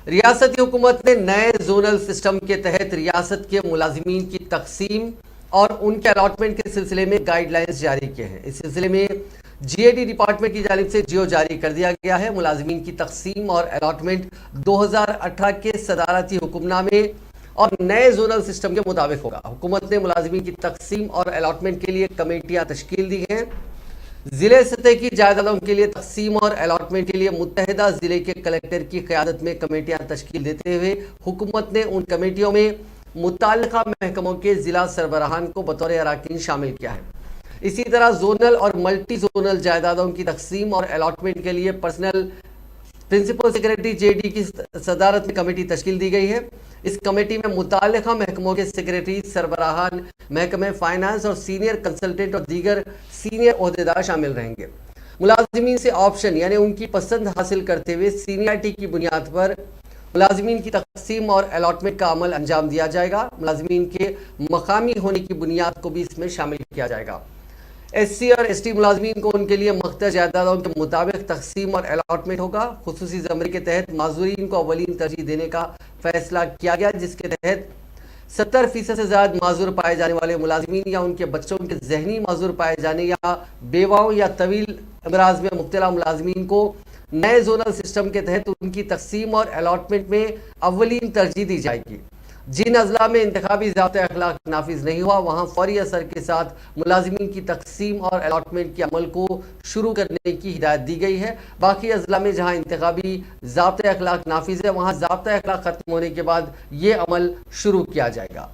ریاستی حکومت نے نئے زونل سسٹم کے تحت ریاست کے ملازمین کی تقسیم اور ان کے الاٹمنٹ کے سلسلے میں گائیڈ لائنز جاری کیے ہیں۔ اس سلسلے میں جی اے ڈی ڈپارٹمنٹ کی جانب سے جیو جاری کر دیا گیا ہے۔ ملازمین کی تقسیم اور الاٹمنٹ 2018 کے صدارتی حکم نامے اور نئے زونل سسٹم کے مطابق ہوگا۔ حکومت نے ملازمین کی تقسیم اور الاٹمنٹ کے لیے کمیٹیاں تشکیل دی ہیں۔ ضلع سطح کی جائیدادوں کے لیے تقسیم اور الاٹمنٹ کے لیے متحدہ ضلع کے کلکٹر کی قیادت میں کمیٹیاں تشکیل دیتے ہوئے حکومت نے ان کمیٹیوں میں متعلقہ محکموں کے ضلع سربراہان کو بطور اراکین شامل کیا ہے۔ اسی طرح زونل اور ملٹی زونل جائیدادوں کی تقسیم اور الاٹمنٹ کے لیے پرنسپل سیکریٹری جے ڈی کی صدارت میں کمیٹی تشکیل دی گئی ہے۔ اس کمیٹی میں متعلقہ محکموں کے سیکریٹری، سربراہان محکمہ فائنانس اور سینئر کنسلٹنٹ اور دیگر سینئر عہدیدار شامل رہیں گے۔ ملازمین سے آپشن یعنی ان کی پسند حاصل کرتے ہوئے سینئرٹی کی بنیاد پر ملازمین کی تقسیم اور الاٹمنٹ کا عمل انجام دیا جائے گا۔ ملازمین کے مقامی ہونے کی بنیاد کو بھی اس میں شامل کیا جائے گا۔ ایس سی اور ایس ٹی ملازمین کو ان کے لیے مختلف جائیدادوں کے مطابق تقسیم اور الاٹمنٹ ہوگا۔ خصوصی زمرے کے تحت معذورین کو اولین ترجیح دینے کا فیصلہ کیا گیا، جس کے تحت 70% سے زیادہ معذور پائے جانے والے ملازمین یا ان کے بچوں کے ذہنی معذور پائے جانے یا بیواؤں یا طویل امراض میں مبتلا ملازمین کو نئے زونل سسٹم کے تحت ان کی تقسیم اور الاٹمنٹ میں اولین ترجیح دی جائے گی۔ جن اضلاع میں انتخابی ضابطۂ اخلاق نافذ نہیں ہوا، وہاں فوری اثر کے ساتھ ملازمین کی تقسیم اور الاٹمنٹ کے عمل کو شروع کرنے کی ہدایت دی گئی ہے۔ باقی اضلاع میں جہاں انتخابی ضابطۂ اخلاق نافذ ہے، وہاں ضابطۂ اخلاق ختم ہونے کے بعد یہ عمل شروع کیا جائے گا۔